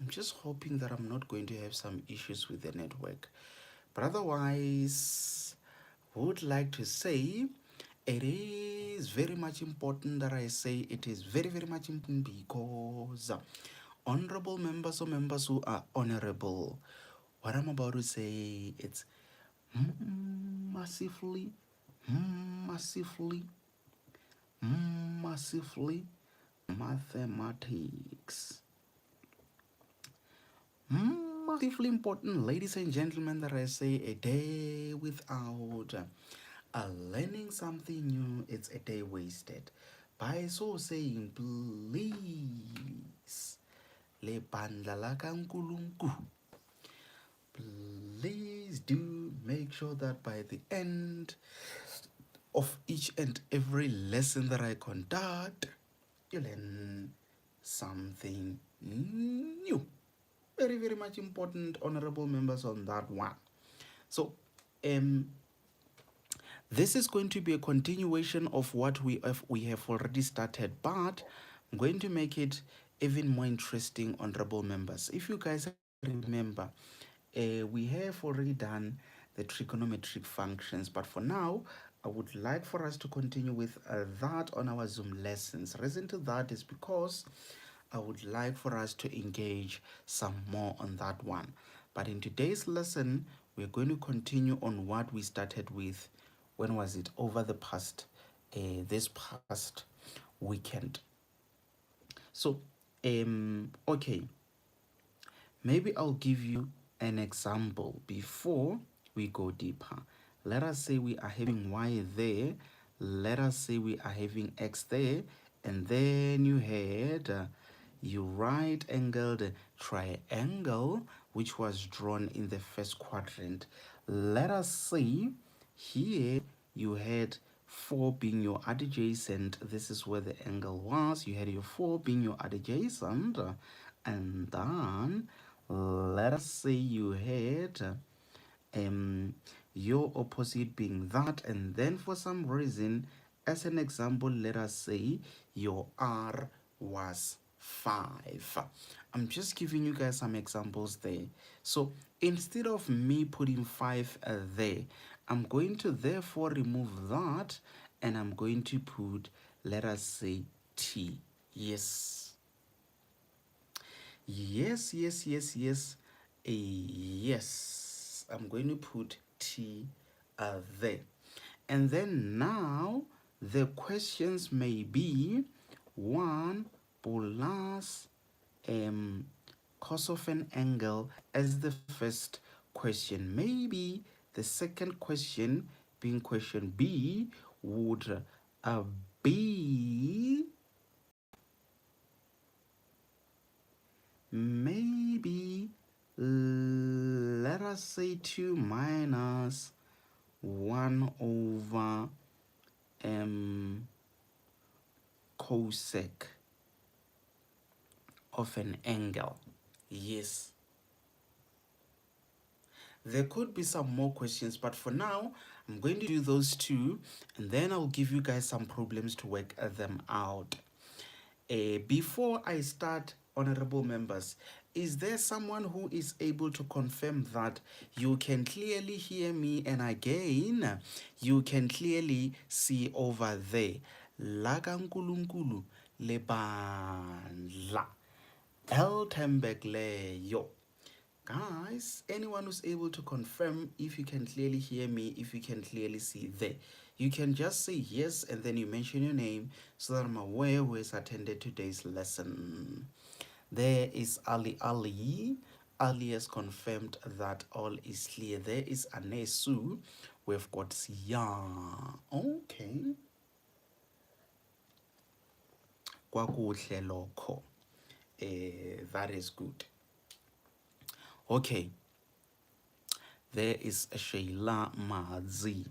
I'm just hoping that I'm not going to have some issues with the network. But otherwise, would like to say it is very much important that I say it is very, very much important because honorable members or members who are honorable, what I'm about to say, it's massively, massively, massively mathematics. Massively important, ladies and gentlemen, that I say a day without learning something new, it's a day wasted. By so saying, please, le bandla la kankulunkulu, please do make sure that by the end of each and every lesson that I conduct, you learn something new. Very, very much important, honorable members, on that one. So, this is going to be a continuation of what we have already started, but I'm going to make it even more interesting, honorable members. If you guys remember, we have already done the trigonometric functions, but for now, I would like for us to continue with that on our Zoom lessons. Reason to that is because I would like for us to engage some more on that one. But in today's lesson, we're going to continue on what we started with. When was it? Over the past, this past weekend. So, okay, maybe I'll give you an example before we go deeper. Let us say we are having y there. Let us say we are having x there. And then you had your right angled triangle, which was drawn in the first quadrant. Let us say here you had 4 being your adjacent. This is where the angle was. You had your 4 being your adjacent. And then let us say you had your opposite being that, and then for some reason, as an example, let us say your r was 5. I'm just giving you guys some examples there. So instead of me putting 5 there, I'm going to therefore remove that, and I'm going to put, let us say, t. Yes. Yes, yes, yes, yes. Yes. I'm going to put T there. And then now the questions may be 1 plus cos of an angle as the first question. Maybe the second question, being question B, would be maybe, let us say 2 minus 1 over cosec of an angle. Yes. There could be some more questions, but for now, I'm going to do those two, and then I'll give you guys some problems to work them out. Before I start, honorable members, is there someone who is able to confirm that you can clearly hear me, and again, you can clearly see over there? Lakankulunkulu lebandla. Eltembek leyo. Guys, anyone who's able to confirm if you can clearly hear me, if you can clearly see there, you can just say yes and then you mention your name so that I'm aware who has attended today's lesson. There is Ali Ali. Ali has confirmed that all is clear. There is Anesu. We've got Sia. Okay. Kwakuhle lokho. That is good. Okay. There is Sheila Mazi.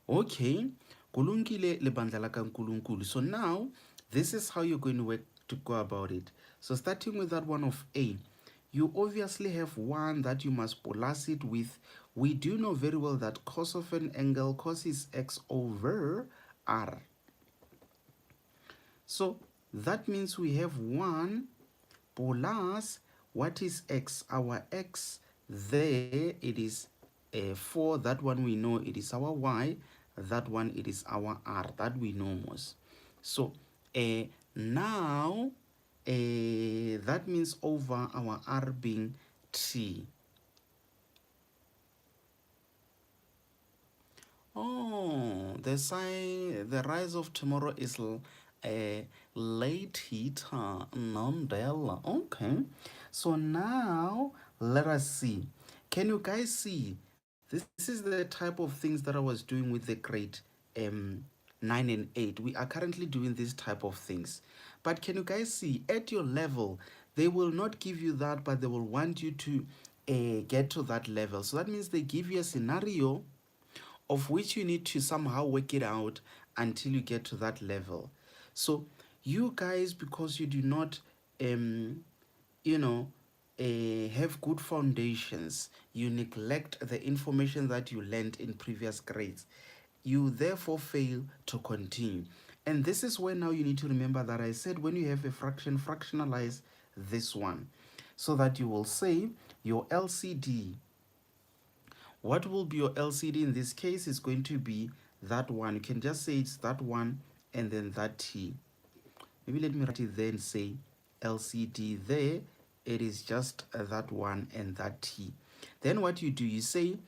Okay. Kulungile lebandla la kankulunkulu. So now, this is how you're going to work to go about it. So starting with that one of A, you obviously have one that you must plus it with. We do know very well that cos of an angle, cos is x over r. So that means we have 1 plus What is x? Our x there, it is 4. That one we know it is our y. That one it is our r. That we know most. So now that means over our r being t. Oh, the rise of tomorrow is late heater, non-della. Okay, so now let us see. Can you guys see? This is the type of things that I was doing with the grade um, 9 and 8. We are currently doing this type of things. But can you guys see at your level, they will not give you that, but they will want you to get to that level. So that means they give you a scenario of which you need to somehow work it out until you get to that level. So you guys, because you do not you know have good foundations, you neglect the information that you learned in previous grades, you therefore fail to continue. And this is where now you need to remember that I said when you have a fraction, fractionalize this one, so that you will say your LCD. What will be your LCD in this case is going to be that one. You can just say it's that one and then that T. Maybe let me write it there and say LCD there. It is just that one and that T. Then what you do, you say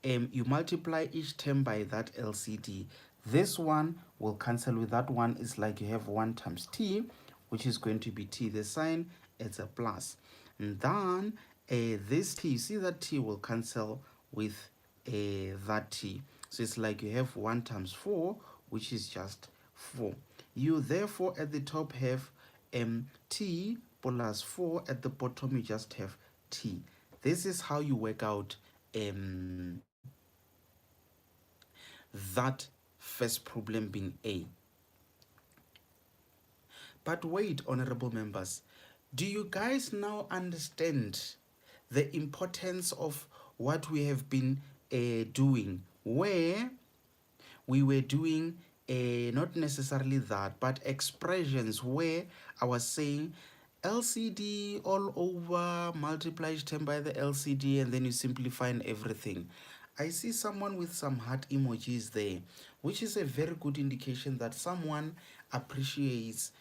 you multiply each term by that LCD. This one will cancel with that one. It's like you have 1 times T, which is going to be T. The sign, it's a plus. And then this T, you see that T will cancel with that T. So it's like you have 1 times 4, which is just 4. You therefore at the top have T plus 4. At the bottom you just have T. This is how you work out that first problem being A. But wait, honorable members, do you guys now understand the importance of what we have been doing, where we were doing not necessarily that, but expressions where I was saying LCD all over, multiply each term by the LCD, and then you simplify everything. I see someone with some heart emojis there, which is a very good indication that someone appreciates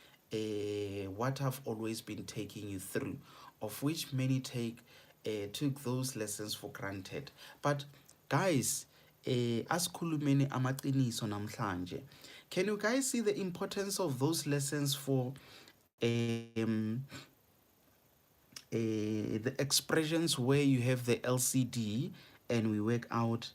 what I've always been taking you through, of which many took those lessons for granted. But guys, asikhulumeni amaqiniso namhlanje. Can you guys see the importance of those lessons for the expressions where you have the LCD and we work out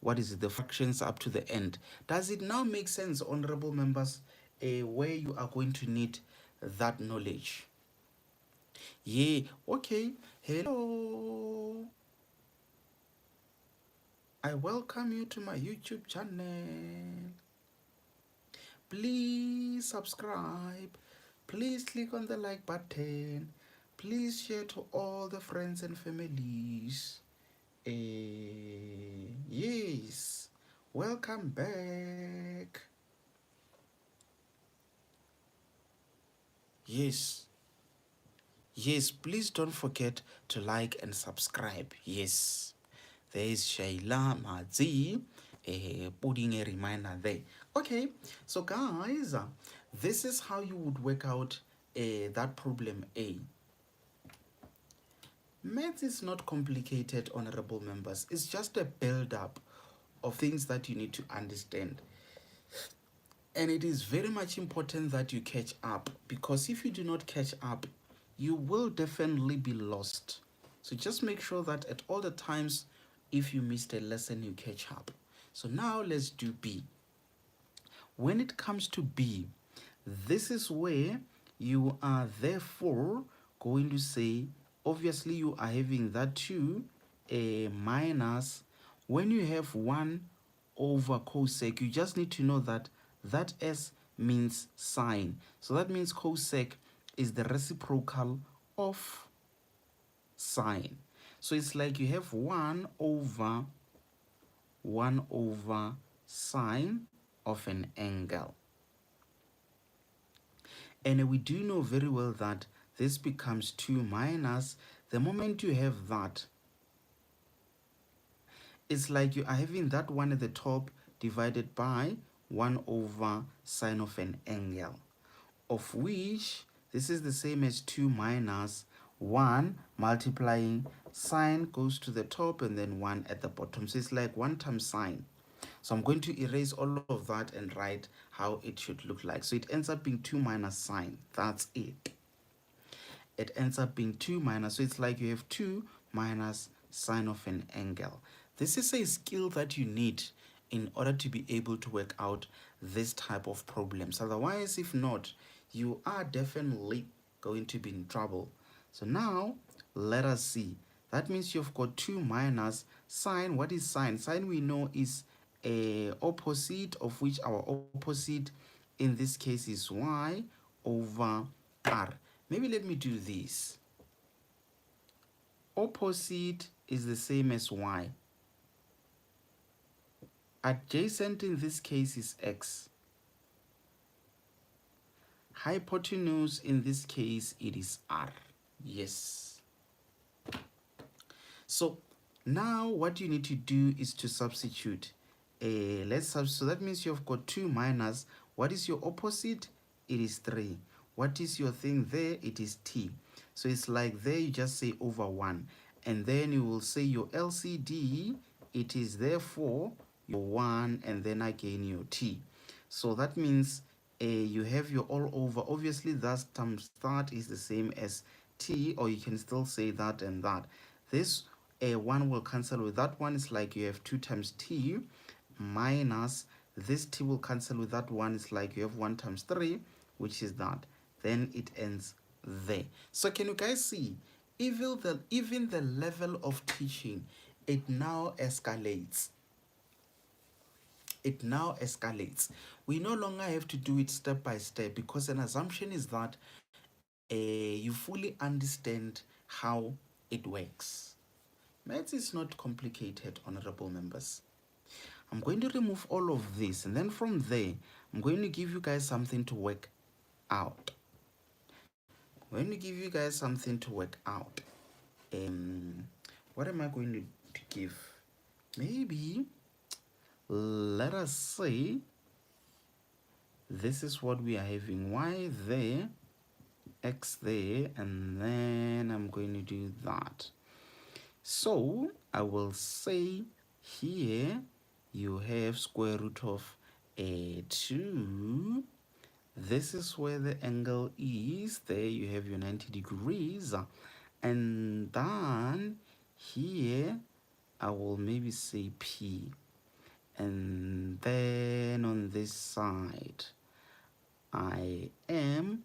what is it, the fractions up to the end? Does it now make sense, honorable members, where you are going to need that knowledge? Yeah, okay. Hello. I welcome you to my YouTube channel. Please subscribe. Please click on the like button. Please share to all the friends and families. Yes. Welcome back. Yes. Yes, please don't forget to like and subscribe. Yes. There is Shayla Mazi putting a reminder there. Okay, so guys, this is how you would work out that problem A. Maths is not complicated, honorable members. It's just a build-up of things that you need to understand. And it is very much important that you catch up, because if you do not catch up, you will definitely be lost. So just make sure that at all the times, if you missed a lesson, you catch up. So now let's do B. When it comes to B, this is where you are therefore going to say, obviously you are having that 2 minus, when you have 1 over cosec, you just need to know that that S means sine. So that means cosec is the reciprocal of sine. So it's like you have 1 over sine of an angle. And we do know very well that this becomes 2 minus. The moment you have that, it's like you are having that one at the top divided by 1 over sine of an angle, of which this is the same as 2 minus 1 multiplying sine goes to the top and then 1 at the bottom. So it's like 1 times sine. So I'm going to erase all of that and write how it should look like. So it ends up being 2 minus sine. That's it. It ends up being 2 minus. So it's like you have 2 minus sine of an angle. This is a skill that you need in order to be able to work out this type of problems. Otherwise, if not, you are definitely going to be in trouble. So now, let us see. That means you've got 2 minus sine. What is sine? Sine we know is a opposite, of which our opposite in this case is y over r. Maybe let me do this. Opposite is the same as y. Adjacent in this case is x. Hypotenuse in this case, it is r. Yes. So now what you need to do is to substitute. So that means you've got 2 minus. What is your opposite? It is 3. What is your thing there? It is t. So it's like there you just say over 1. And then you will say your LCD, it is therefore your 1 and then again your t. So that means you have your all over. Obviously that times that is the same as t, or you can still say that and that. This 1 will cancel with that one. It's like you have 2 times t minus this t will cancel with that one. It's like you have 1 times 3, which is that. Then it ends there. So can you guys see? Even the level of teaching, it now escalates. It now escalates. We no longer have to do it step by step, because an assumption is that you fully understand how it works. Maths is not complicated, honorable members. I'm going to remove all of this, and then from there, I'm going to give you guys something to work out. I'm going to give you guys something to work out. What am I going to give? Maybe, let us say, this is what we are having. Y there, x there, and then I'm going to do that. So I will say here you have square root of 2. This is where the angle is. There you have your 90 degrees. And then here I will maybe say P. And then on this side I am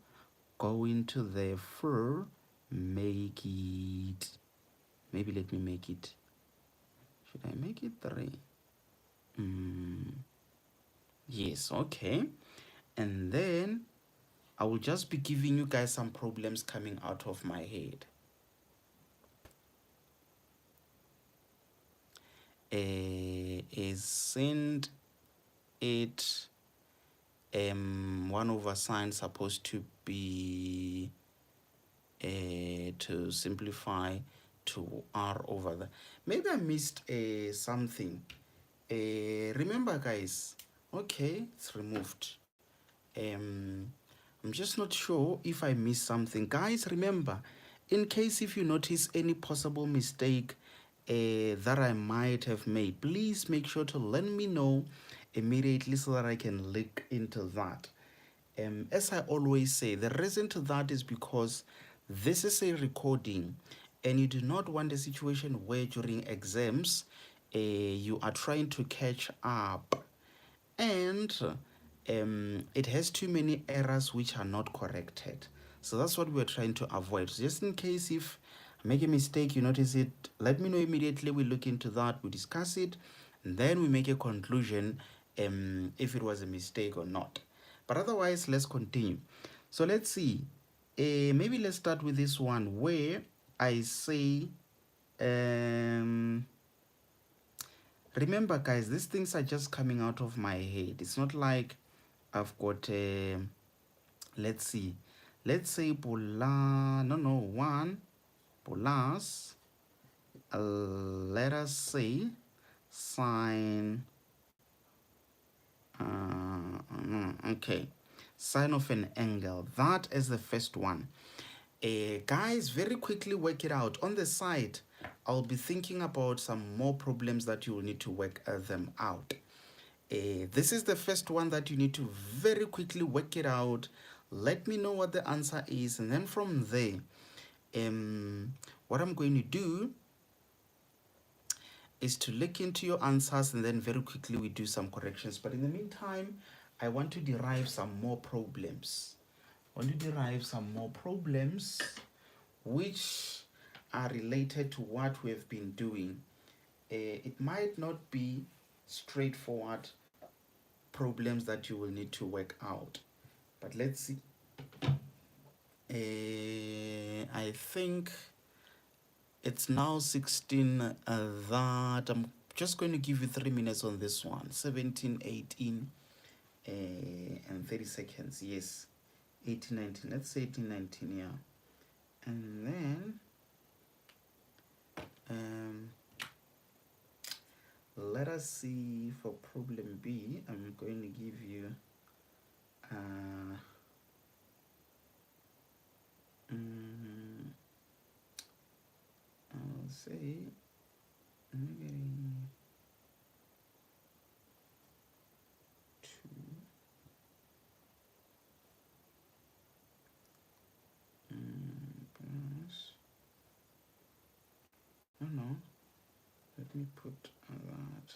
going to therefore make it, maybe let me make it, should I make it 3? Yes, okay. And then I will just be giving you guys some problems coming out of my head. Isn't it 1 over sine supposed to be to simplify to r over the, maybe I missed something. Remember guys, okay, it's removed. I'm just not sure if I missed something. Guys, remember, in case if you notice any possible mistake that I might have made, please make sure to let me know immediately so that I can look into that. As I always say, the reason to that is because this is a recording and you do not want a situation where during exams you are trying to catch up and it has too many errors which are not corrected. So that's what we're trying to avoid. So just in case if I make a mistake, you notice it, let me know immediately. We look into that, we discuss it, and then we make a conclusion if it was a mistake or not. But otherwise, let's continue. So let's see. Maybe let's start with this one where I say, remember guys, these things are just coming out of my head. It's not like I've got, let's see, Let's say no, 1 plus, let us say sine, okay, sine of an angle. That is the first one. Guys, very quickly work it out. On the side, I'll be thinking about some more problems that you will need to work them out. This is the first one that you need to very quickly work it out. Let me know what the answer is, and then from there, what I'm going to do is to look into your answers, and then very quickly we do some corrections. But in the meantime, I want to derive some more problems. Which are related to what we've been doing. It might not be straightforward problems that you will need to work out. But let's see. I think it's now 16 that I'm just going to give you 3 minutes on this one. 17, 18, and 30 seconds. Yes. 18, 19. Let's say 18, 19, yeah. And then let us see for problem B. I'm going to give you I'll say negative 2 plus, no, let me put that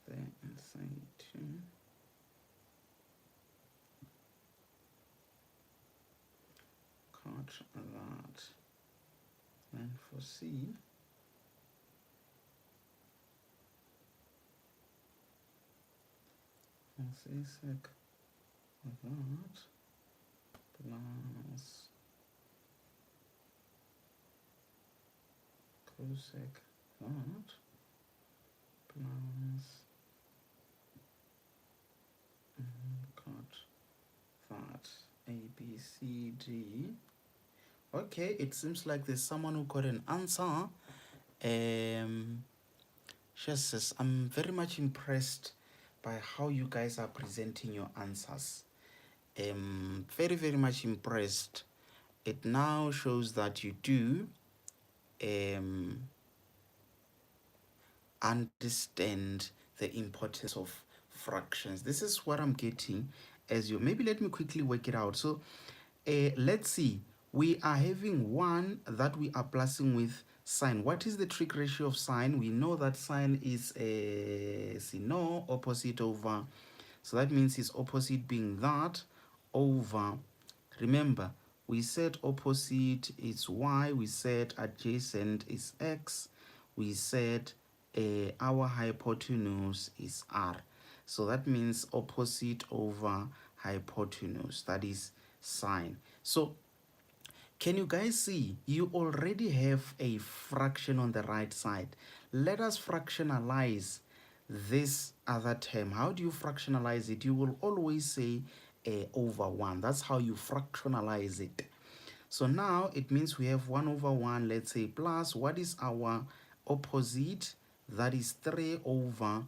there inside 2. Cut that. Then for C, I'll say sec that plus cosec that plus cut that. A, B, C, D. Okay, it seems like there's someone who got an answer. Jesus, I'm very much impressed by how you guys are presenting your answers. Very, very much impressed. It now shows that you do understand the importance of fractions. This is what I'm getting as you. Maybe let me quickly work it out. So let's see. We are having 1 that we are plusing with sine. What is the trig ratio of sine? We know that sine is opposite over. So that means its opposite being that over. Remember, we said opposite is y. We said adjacent is x. We said our hypotenuse is r. So that means opposite over hypotenuse. That is sine. So can you guys see? You already have a fraction on the right side. Let us fractionalize this other term. How do you fractionalize it? You will always say over 1. That's how you fractionalize it. So now it means we have 1 over 1, let's say, plus what is our opposite? That is 3 over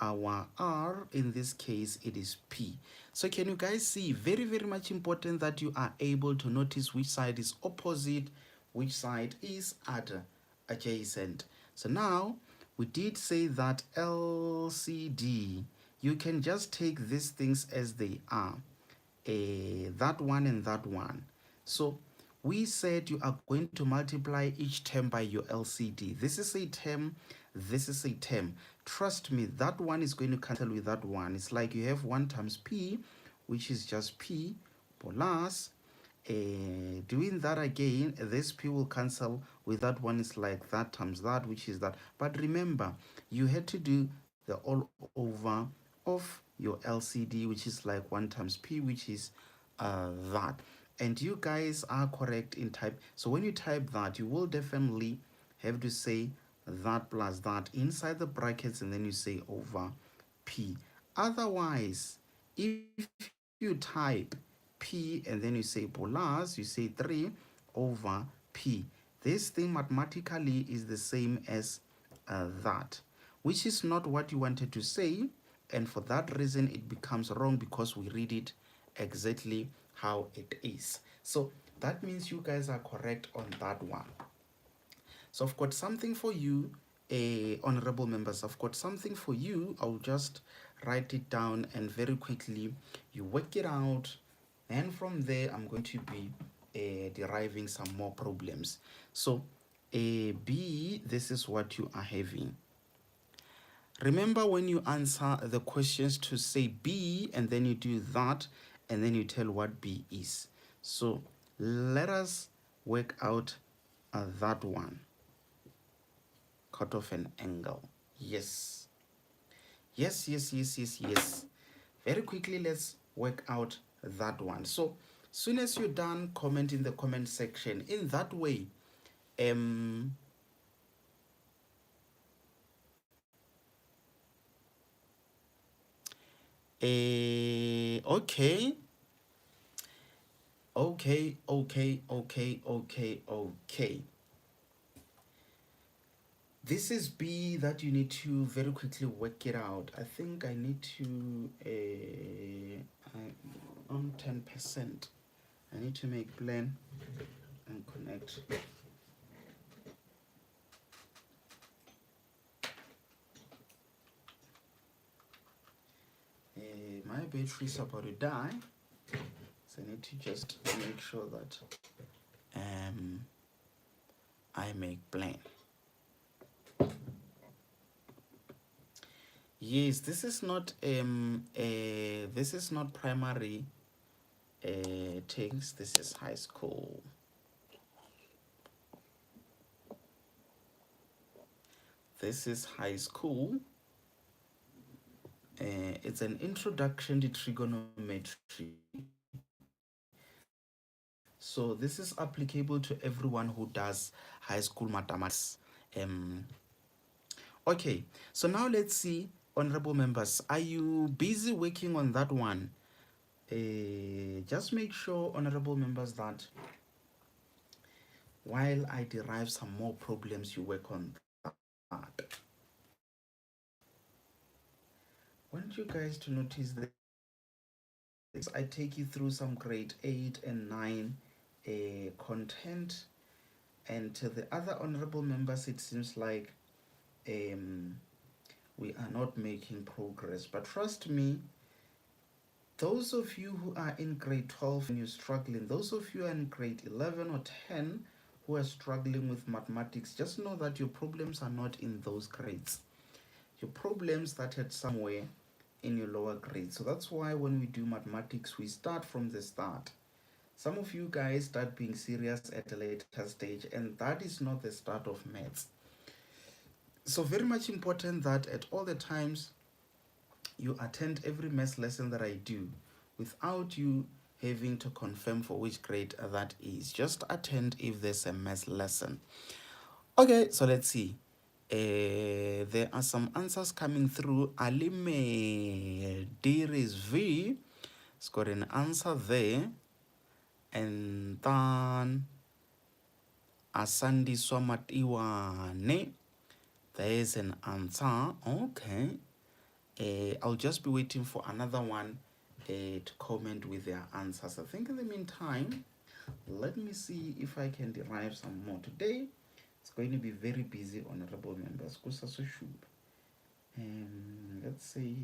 our r. In this case, it is p. So can you guys see? Very, very much important that you are able to notice which side is opposite, which side is adjacent. So now we did say that LCD, you can just take these things as they are, that one and that one. So we said you are going to multiply each term by your LCD. This is a term, this is a term. Trust me, that one is going to cancel with that one. It's like you have 1 times p, which is just p, plus doing that again, this p will cancel with that one. Is like that times that, which is that. But remember, you had to do the all over of your LCD, which is like 1 times p, which is that. And you guys are correct in type. So when you type that, you will definitely have to say that plus that inside the brackets, and then you say over p. Otherwise, if you type p P, and then you say plus, you say 3 over P. This thing mathematically is the same as that, which is not what you wanted to say, and for that reason it becomes wrong because we read it exactly how it is. So that means you guys are correct on that one. So I've got something for you, honorable members. I've got something for you. I'll just write it down and very quickly you work it out. And from there, I'm going to be deriving some more problems. So B, this is what you are having. Remember when you answer the questions to say B and then you do that and then you tell what B is. So let us work out that one. Cut off an angle. Yes. Yes, yes, yes, yes, yes. Very quickly, let's work out that one. So soon as you're done, comment in the comment section. In that way, okay. Okay. This is B that you need to very quickly work it out. I think I need to, on 10%. I need to make plan and connect. My battery is about to die, so I need to just make sure that I make plan. Yes, this is not primary things. This is high school. This is high school. It's an introduction to trigonometry. So this is applicable to everyone who does high school mathematics. Okay, so now let's see, honorable members, are you busy working on that one? Just make sure, honorable members, that while I derive some more problems, you work on that. I want you guys to notice this. I take you through some grade 8 and 9 content, and to the other honorable members, it seems like we are not making progress. But trust me, those of you who are in grade 12 and you're struggling, those of you in grade 11 or 10 who are struggling with mathematics, just know that your problems are not in those grades. Your problems started somewhere in your lower grades. So that's why when we do mathematics, we start from the start. Some of you guys start being serious at a later stage, and that is not the start of maths. So very much important that at all the times you attend every maths lesson that I do without you having to confirm for which grade that is. Just attend if there's a maths lesson. Okay, so let's see. There are some answers coming through. Alime Diris V has got an answer there. And then Asandi Swamatiwane, there is an answer. Okay. I'll just be waiting for another one to comment with their answers. I think in the meantime, let me see if I can derive some more today. It's going to be very busy, honorable members. Let's say,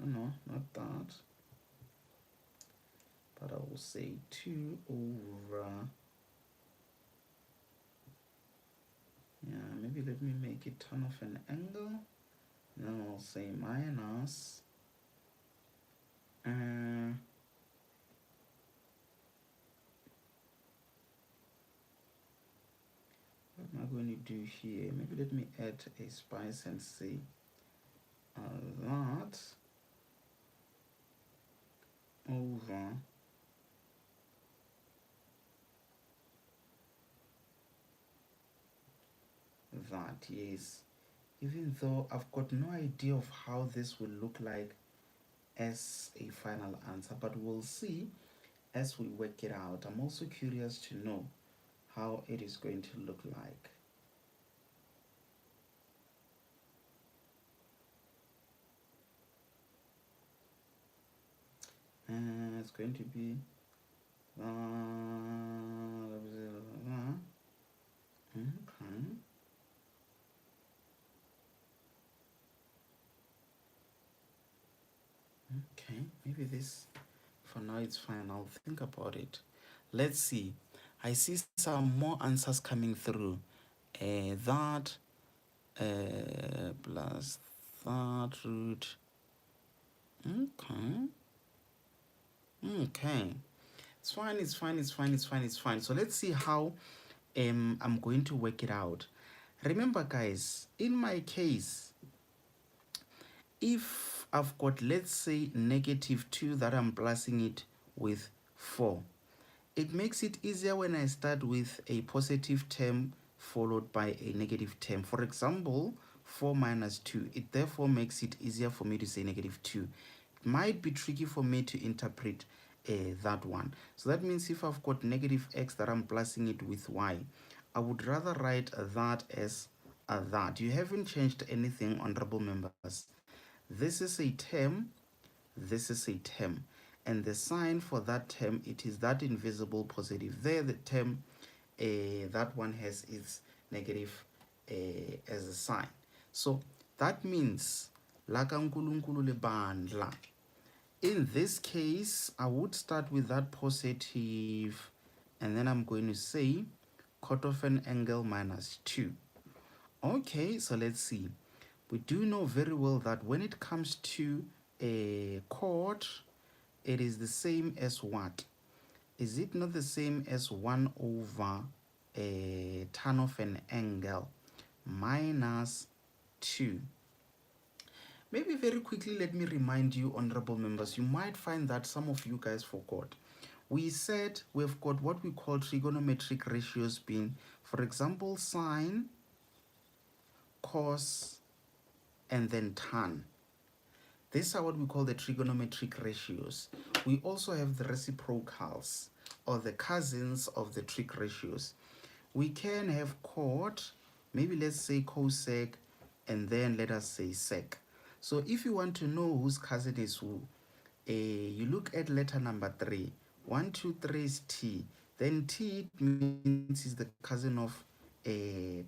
oh no, not that. But I will say 2 over, yeah, maybe let me make it turn off an angle. Then I'll say minus what am I going to do here? Maybe let me add a spice and say that over that, yes. Even though I've got no idea of how this will look like as a final answer, but we'll see as we work it out. I'm also curious to know how it is going to look like. It's going to be okay. Okay, maybe this for now it's fine. I'll think about it. Let's see. I see some more answers coming through. That plus that root. Okay. Okay. It's fine, it's fine, it's fine, it's fine, it's fine. So let's see how I'm going to work it out. Remember, guys, in my case, if I've got, let's say, -2 that I'm plusing it with 4, it makes it easier when I start with a positive term followed by a negative term. For example, 4 minus 2. It therefore makes it easier for me to say -2. It might be tricky for me to interpret that one. So that means if I've got -x that I'm plusing it with y, I would rather write that as that. You haven't changed anything, honorable members. This is a term, this is a term, and the sign for that term, it is that invisible positive there. The term that one has its negative as a sign. So that means la kankulunkulu lebandla. In this case, I would start with that positive, and then I'm going to say cot of an angle -2. Okay, so let's see. We do know very well that when it comes to a cot, it is the same as what? Is it not the same as 1 over a tan of an angle -2? Maybe very quickly, let me remind you, honorable members, you might find that some of you guys forgot. We said we've got what we call trigonometric ratios being, for example, sine, cos, and then tan. These are what we call the trigonometric ratios. We also have the reciprocals, or the cousins of the trig ratios. We can have cot, maybe let's say cosec, and then let us say sec. So if you want to know whose cousin is who, you look at letter number 3. 1, 2, 3 is T. Then T means is the cousin of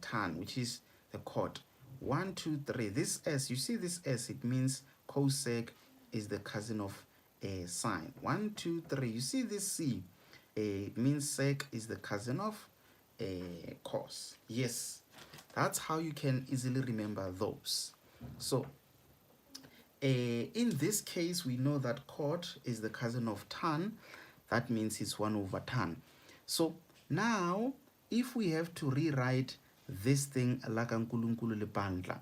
tan, which is the cot. 1, 2, 3. This S, you see this S, it means cosec is the cousin of sine. 1, 2, 3. You see this C, it means sec is the cousin of cos. Yes, that's how you can easily remember those. So in this case, we know that cot is the cousin of tan. That means it's 1 over tan. So now, if we have to rewrite this thing like nkulunkulu lebandla,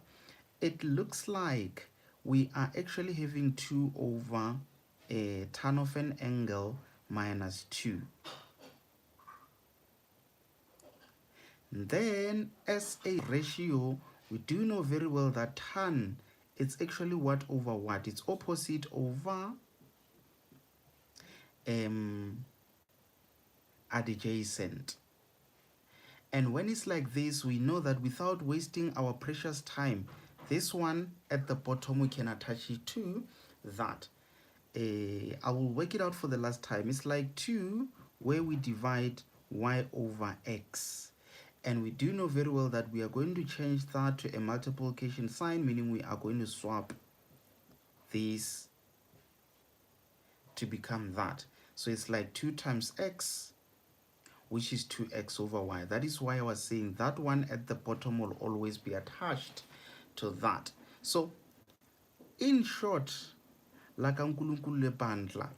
it looks like we are actually having 2 over tan of an angle -2. Then, as a ratio, we do know very well that tan, it's actually what over what? It's opposite over adjacent. And when it's like this, we know that without wasting our precious time, this one at the bottom, we can attach it to that. I will work it out for the last time. It's like 2 where we divide y over x. And we do know very well that we are going to change that to a multiplication sign, meaning we are going to swap this to become that. So it's like 2 times x, which is 2x over y. That is why I was saying that one at the bottom will always be attached to that. So in short, like uNkulunkulu lebandla,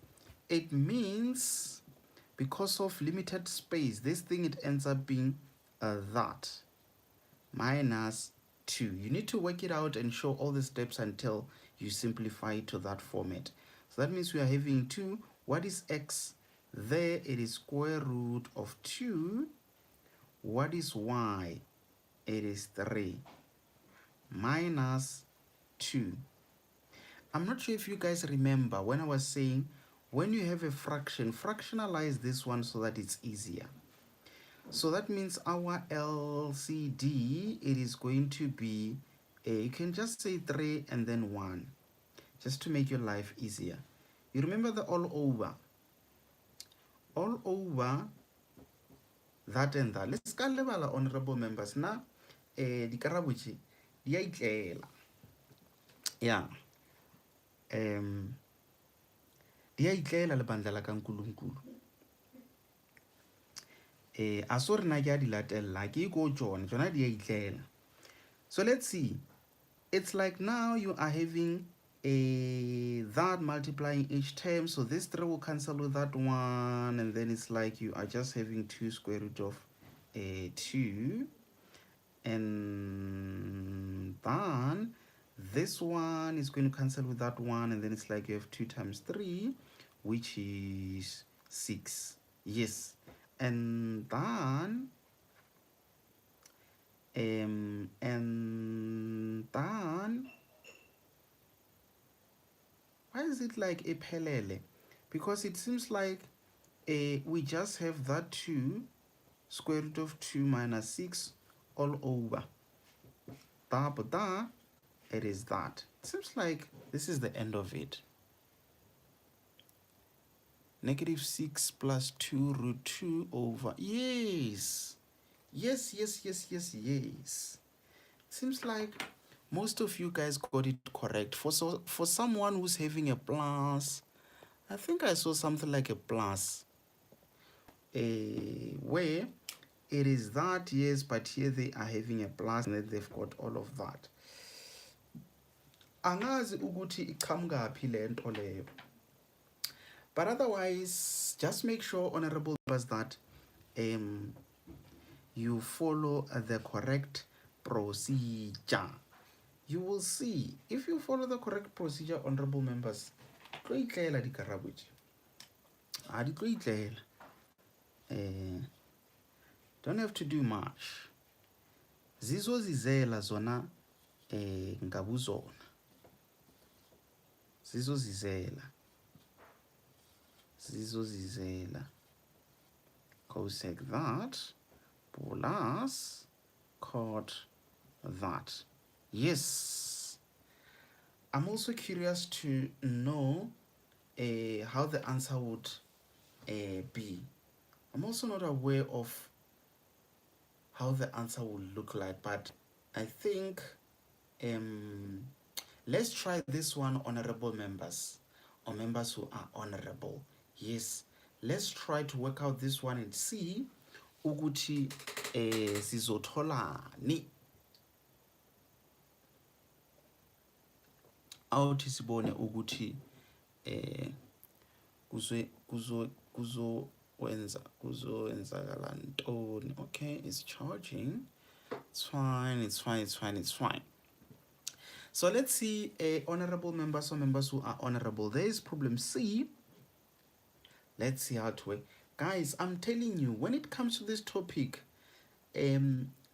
it means because of limited space, this thing, it ends up being that -2. You need to work it out and show all the steps until you simplify it to that format. So that means we are having 2. What is x? There it is square root of 2. What is y? It is 3 -2. I'm not sure if you guys remember when I was saying when you have a fraction, fractionalize this one so that it's easier. So that means our LCD, it is going to be, you can just say 3 and then 1, just to make your life easier. You remember the all over. All over that and that. Let's go level, honorable members. Now, the karabuchi, the yeah. Di a itlela lebandla la ka nkulunkulu. A so rena ke a di latella ke go tsona di a itlela. So let's see. It's like now you are having a that multiplying each term, so this 3 will cancel with that 1, and then it's like you are just having 2 square root of 2, and then this one is going to cancel with that 1, and then it's like you have 2 times 3, which is 6. Yes. And then why is it like a pelele? Because it seems like we just have that 2 square root of 2 minus 6 all over. But it is that. It seems like this is the end of it. Negative 6 plus 2 root 2 over. Yes. Yes. Seems like most of you guys got it correct. For someone who's having a plus, I think I saw something like a plus. Where it is that, yes, but here they are having a plus and then they've got all of that. Angazi ukuthi iqhamuka le nto leyo. But otherwise, just make sure, honorable members, that you follow the correct procedure. You will see if you follow the correct procedure, honorable members. Don't have to do much. Zizo zizela zona ngabuzona. Zizo zizela. Goes like that. Plus caught that. Yes. I'm also curious to know how the answer would be. I'm also not aware of how the answer will look like, but I think let's try this one, honorable members, or members who are honorable. Yes, let's try to work out this one and see ukuthi sizotholani. Awuthi sibone ukuthi kuzoenzakala ntoni. Okay, it's charging. It's fine. So let's see, honorable members or members who are honorable. There is problem C. Let's see how to work. Guys, I'm telling you, when it comes to this topic,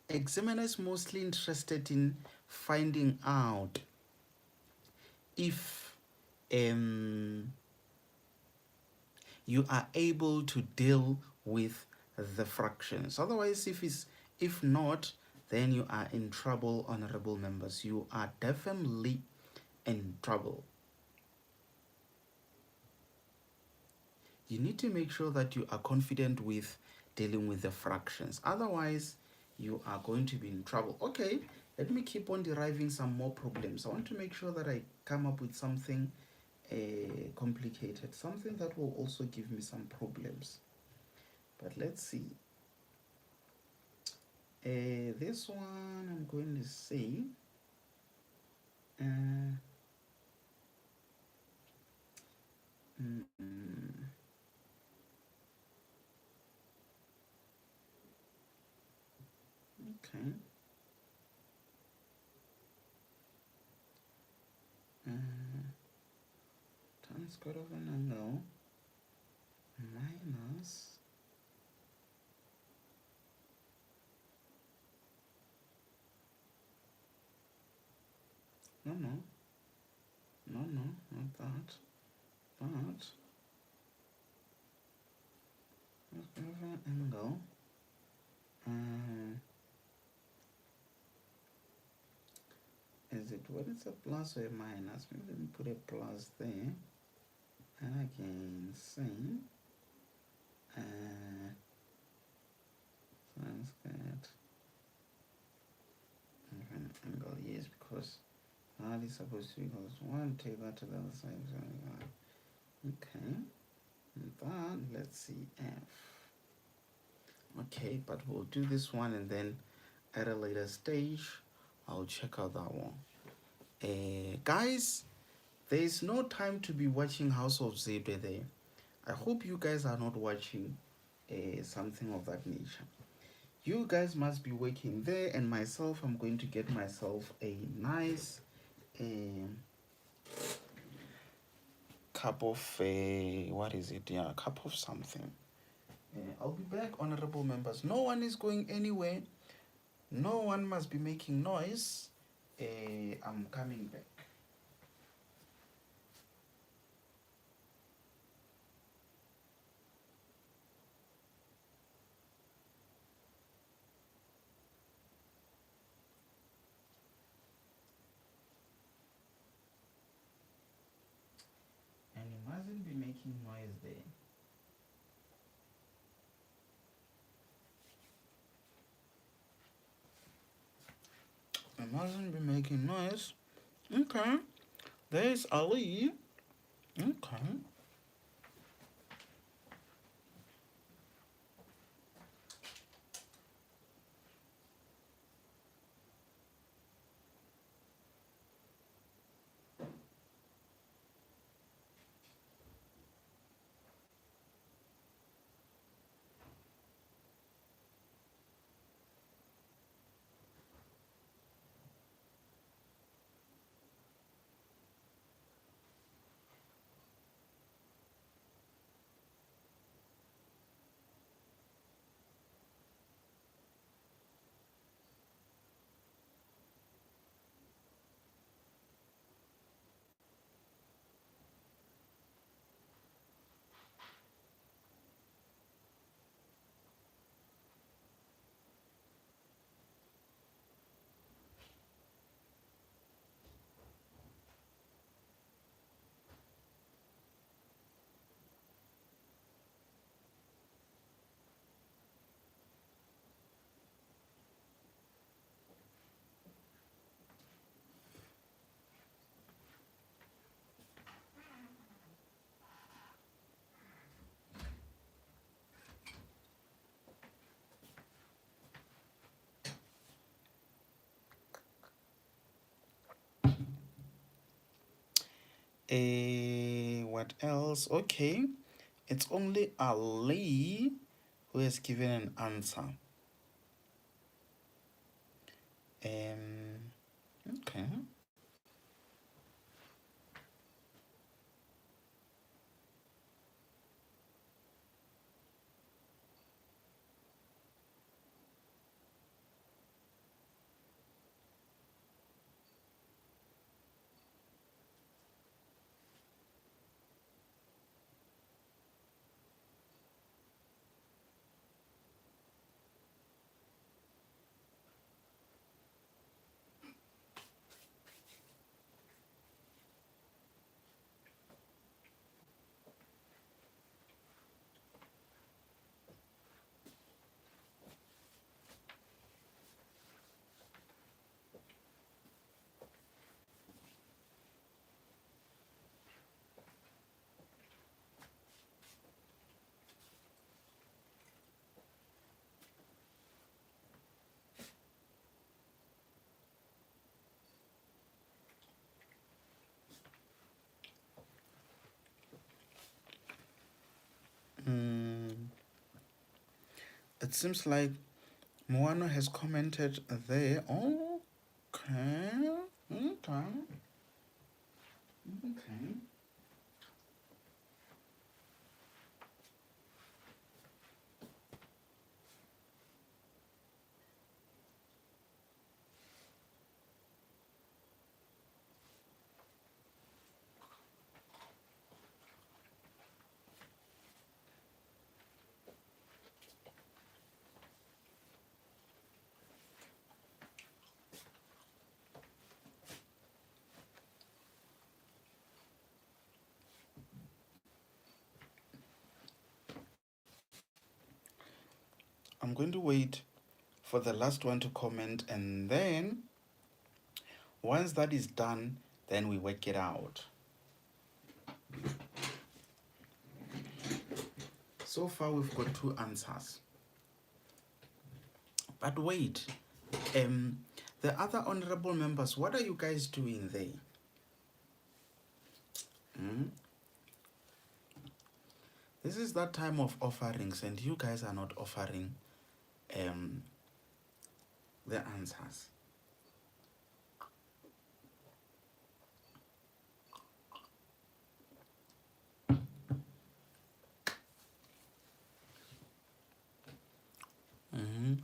examiner is mostly interested in finding out if you are able to deal with the fractions. Otherwise, if not, then you are in trouble, honorable members. You are definitely in trouble. You need to make sure that you are confident with dealing with the fractions. Otherwise, you are going to be in trouble. Okay, let me keep on deriving some more problems. I want to make sure that I come up with something complicated, something that will also give me some problems. But let's see. This one I'm going to say okay. Tan square of an angle minus no, not that. Angle. Is it what is a plus or a minus? Maybe let me put a plus there. And I can see sin squared angle. Yes, because R is supposed to equal 1. Take that to the other side. Okay. And then let's see F. Okay, but we'll do this one and then at a later stage I'll check out that one. Guys, there is no time to be watching House of Zebra there. I hope you guys are not watching something of that nature. You guys must be working there, and myself, I'm going to get myself a nice cup of what is it? Yeah, a cup of something. I'll be back, honorable members. No one is going anywhere. No one must be making noise. I'm coming back. And you mustn't be making noise there. You mustn't be making noise. Okay. There's Ali. Okay. What else? Okay. It's only Ali who has given an answer. Okay. It seems like Moano has commented there. Okay. Okay. Okay. I'm going to wait for the last one to comment, and then once that is done, then we work it out. So far we've got 2 answers. But wait, the other honorable members, what are you guys doing there? Hmm? This is that time of offerings, and you guys are not offering the answers. Mm-hmm.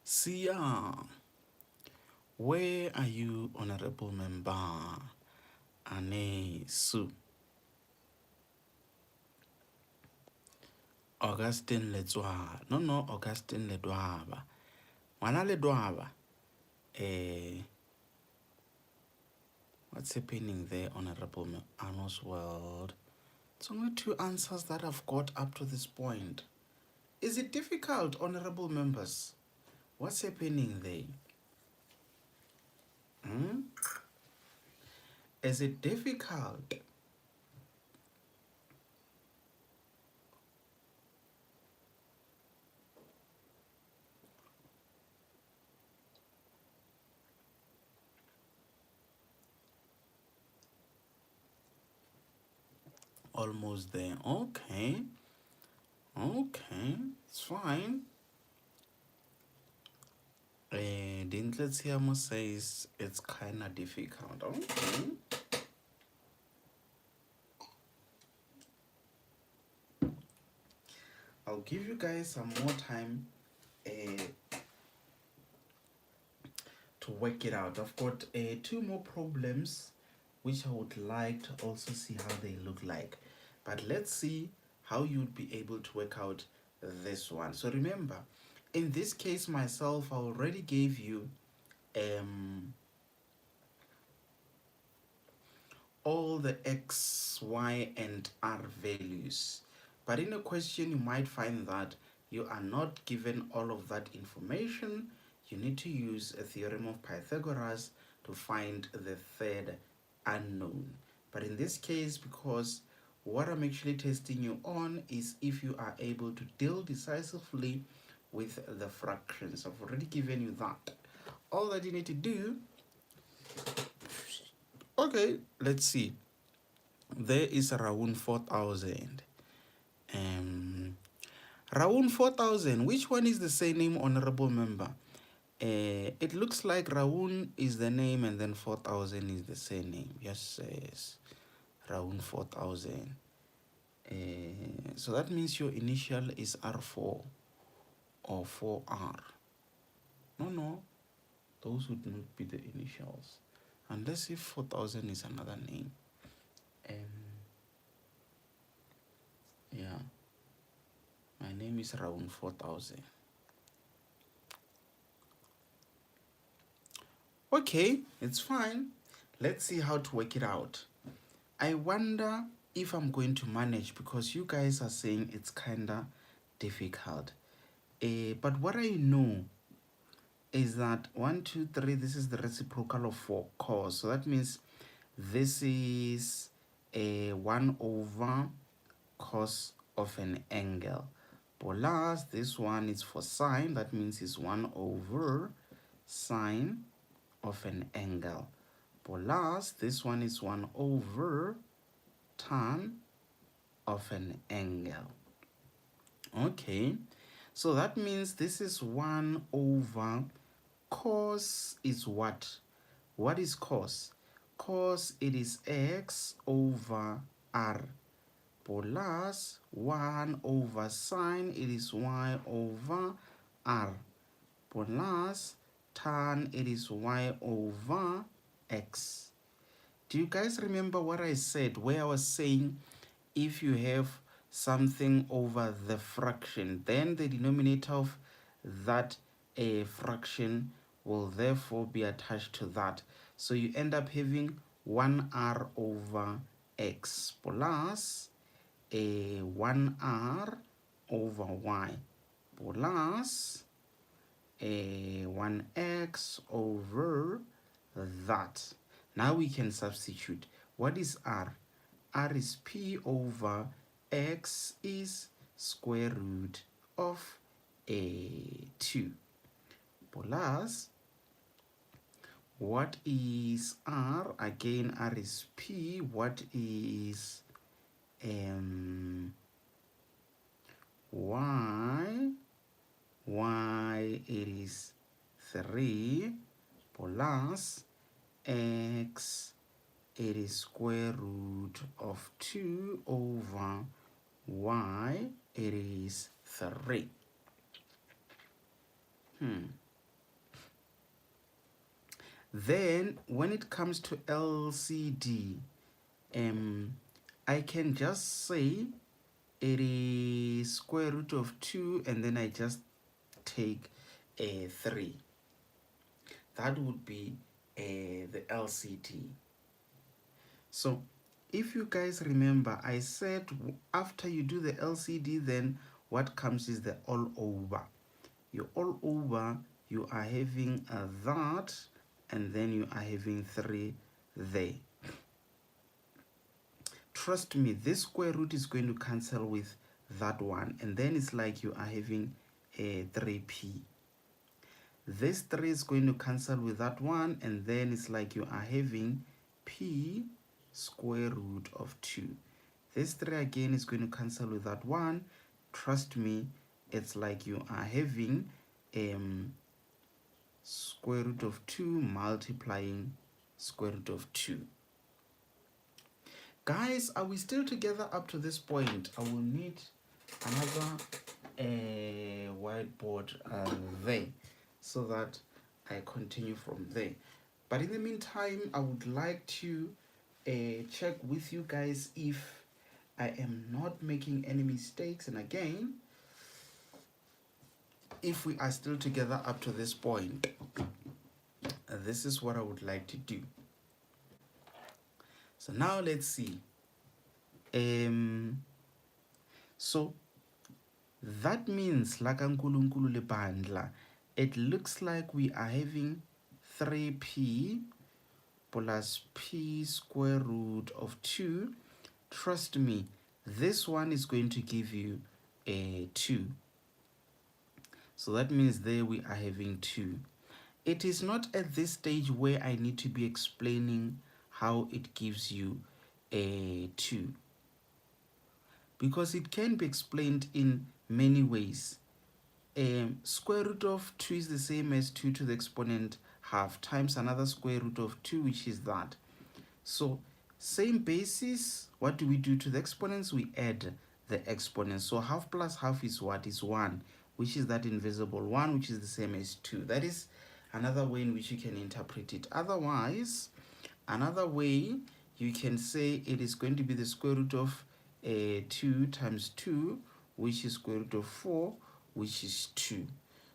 Sia, where are you, honorable member? Ane Su. Augustine Ledwa. No, Augustine Ledwaba. Ngwana Ledwaba. What's happening there, honorable Arno's World? It's only 2 answers that I've got up to this point. Is it difficult, honorable members? What's happening there? Is it difficult? Almost there. Okay. Okay. It's fine. Dintletiamo says it's kind of difficult. Okay. I'll give you guys some more time to work it out. I've got 2 more problems which I would like to also see how they look like. But let's see how you'd be able to work out this one. So remember, in this case myself, I already gave you all the x, y, and r values. But in a question, you might find that you are not given all of that information. You need to use a theorem of Pythagoras to find the third unknown. But in this case, because what I'm actually testing you on is if you are able to deal decisively with the fractions. I've already given you that. All that you need to do, okay, let's see. There is around 4,000. Around 4,000. Which one is the surname, honorable member? It looks like Raun is the name and then 4,000 is the surname. Yes, yes. Raun 4,000. So that means your initial is R4 or 4R. No. Those would not be the initials. Unless if 4,000 is another name. Yeah. My name is Raun 4,000. Okay, it's fine. Let's see how to work it out. I wonder if I'm going to manage because you guys are saying it's kinda difficult. But what I know is that 1, 2, 3, this is the reciprocal of 4 cos. So that means this is a 1 over cos of an angle. Plus this one is for sine, that means it's 1 over sine of an angle. Plus this one is 1 over tan of an angle. Okay, so that means this is 1 over cos is what? What is cos? Cos, it is x over r plus 1 over sine, it is y over r plus tan, it is y over x. Do you guys remember what I said where I was saying if you have something over the fraction, then the denominator of that fraction will therefore be attached to that. So you end up having 1r over x plus 1r over y plus 1x over that. Now we can substitute. What is r? R is p over x is square root of 2 plus what is r? Again, r is p. What is y? Y it is 3 plus x it is square root of 2 over y it is 3. Then when it comes to LCD, I can just say it is square root of 2 and then I just take 3. That would be the LCD. So if you guys remember, I said after you do the LCD, then what comes is the all over. You all over, you are having that, and then you are having 3 there. Trust me, this square root is going to cancel with that one, and then it's like you are having a 3p. This 3 is going to cancel with that one, and then it's like you are having p square root of 2. This 3 again is going to cancel with that one. Trust me, it's like you are having square root of 2 multiplying square root of 2. Guys, are we still together up to this point? I will need another whiteboard there so that I continue from there. But in the meantime, I would like to check with you guys if I am not making any mistakes. And again, if we are still together up to this point, this is what I would like to do. So now let's see. So that means lakankulunkulu le bandla, it looks like we are having 3p plus p square root of 2. Trust me, this one is going to give you a 2. So that means there we are having 2. It is not at this stage where I need to be explaining how it gives you a 2, because it can be explained in many ways. Square root of 2 is the same as 2 to the exponent half times another square root of 2, which is that. So same basis, what do we do to the exponents? We add the exponents. So half plus half is what? Is 1, which is that invisible 1, which is the same as 2. That is another way in which you can interpret it. Otherwise, another way you can say it is going to be the square root of 2 times 2, which is square root of 4, which is 2.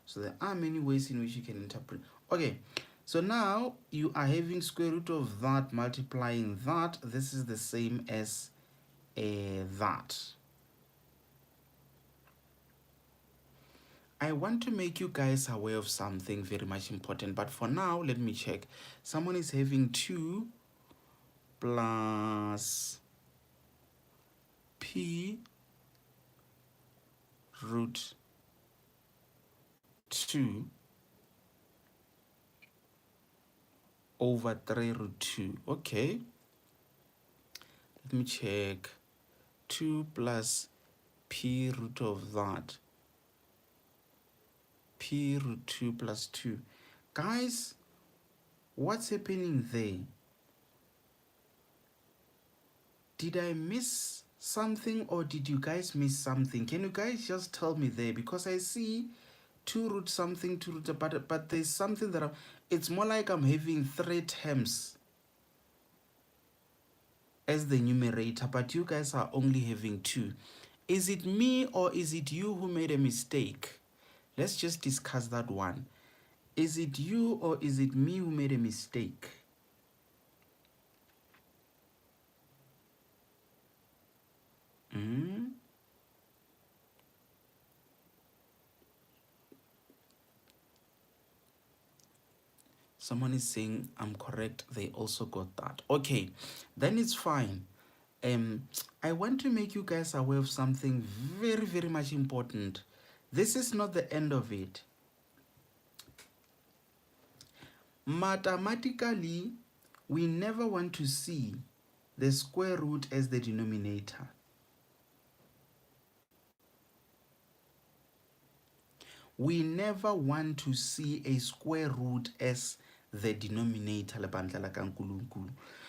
So there are many ways in which you can interpret. Okay, so now you are having square root of that multiplying that. This is the same as that. I want to make you guys aware of something very much important, but for now, let me check. Someone is having 2 plus p root 2 over 3 root 2. Okay. Let me check. 2 plus p root of that. P root 2 plus 2. Guys, what's happening there? Did I miss something or did you guys miss something? Can you guys just tell me there? Because I see 2 root something, 2 root, but there's something that it's more like I'm having 3 terms as the numerator, but you guys are only having 2. Is it me or is it you who made a mistake? Let's just discuss that one. Is it you or is it me who made a mistake? Someone is saying I'm correct. They also got that. Okay, then it's fine. I want to make you guys aware of something very, very much important. This is not the end of it. Mathematically, we never want to see the square root as the denominator. We never want to see a square root as the denominator.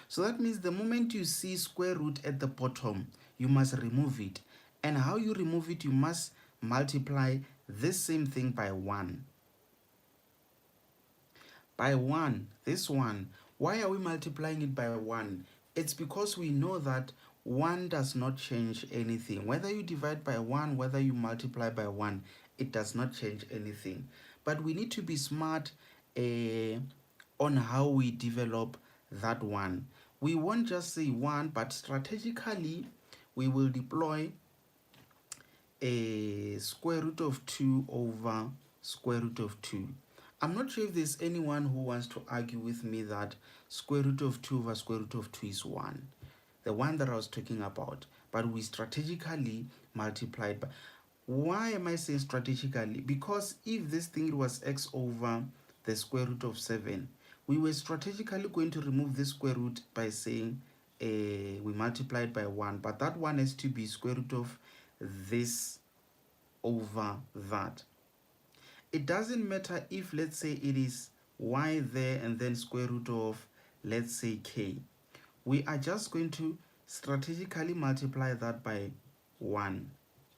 So that means the moment you see square root at the bottom, you must remove it. And how you remove it, you must multiply this same thing by 1. By 1, this one. Why are we multiplying it by 1? It's because we know that 1 does not change anything. Whether you divide by 1, whether you multiply by 1, it does not change anything. But we need to be smart on how we develop that one. We won't just say 1, but strategically, we will deploy a square root of 2 over square root of 2. I'm not sure if there's anyone who wants to argue with me that square root of 2 over square root of 2 is 1. The one that I was talking about. But we strategically multiplied by... Why am I saying strategically? Because if this thing was x over the square root of 7, we were strategically going to remove this square root by saying we multiplied by 1. But that one has to be square root of this over that. It doesn't matter if, let's say, it is y there and then square root of, let's say, k. We are just going to strategically multiply that by 1.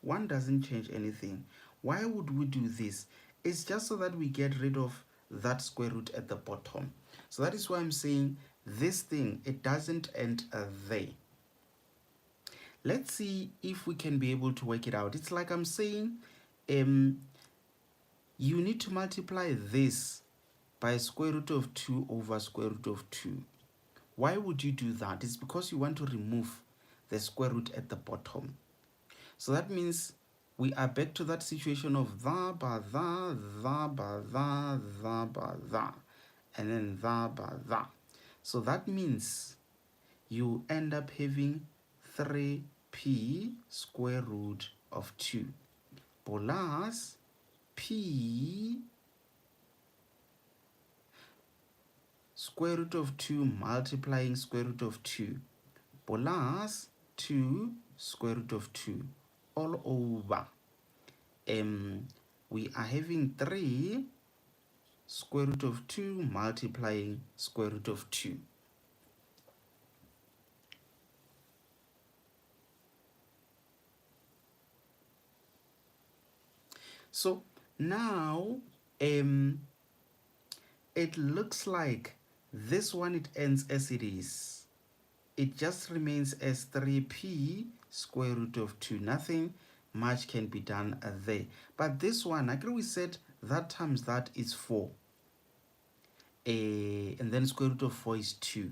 1 doesn't change anything. Why would we do this? It's just so that we get rid of that square root at the bottom. So that is why I'm saying this thing, it doesn't end there. Let's see if we can be able to work it out. It's like I'm saying, you need to multiply this by square root of 2 over square root of 2. Why would you do that? It's because you want to remove the square root at the bottom. So that means we are back to that situation of the ba the, and then the ba the. So that means you end up having 3p square root of 2 plus p square root of 2 multiplying square root of 2 plus 2 square root of 2 all over. We are having 3 square root of 2 multiplying square root of 2. So now it looks like this one, it ends as it is. It just remains as 3p square root of 2. Nothing much can be done there. But this one, agree we said that times that is 4. And then square root of 4 is 2.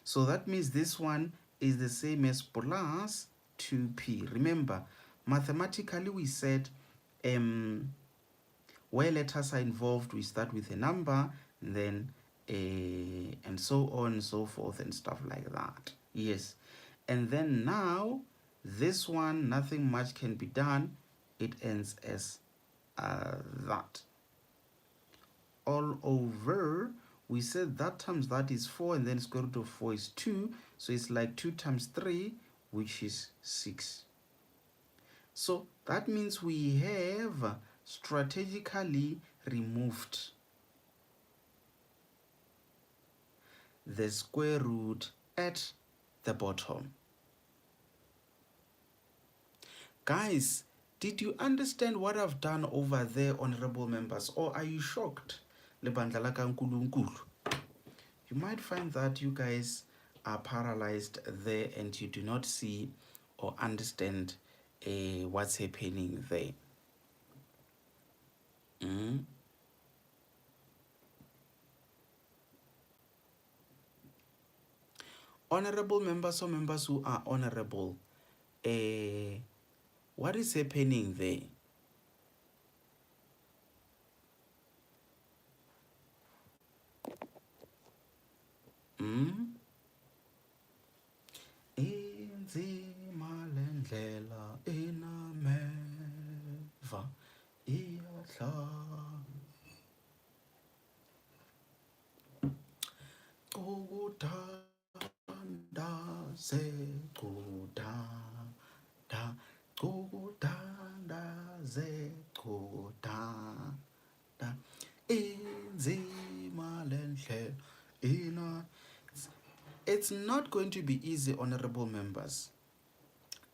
So that means this one is the same as plus 2p. Remember, mathematically we said where letters are involved, we start with a number, and then and so on and so forth and stuff like that. Yes. And then now, this one, nothing much can be done. It ends as that. All over, we said that times that is 4, and then square root of 4 is 2. So it's like 2 times 3, which is 6. So that means we have strategically removed the square root at the bottom. Guys, did you understand what I've done over there, honorable members, or are you shocked? You might find that you guys are paralyzed there and you do not see or understand what's happening there. Honorable members or members who are honorable, what is happening there? Mm? Inzima lendlela inameva iyadla cukuthandaze inzima lendlela ina. It's not going to be easy, honorable members.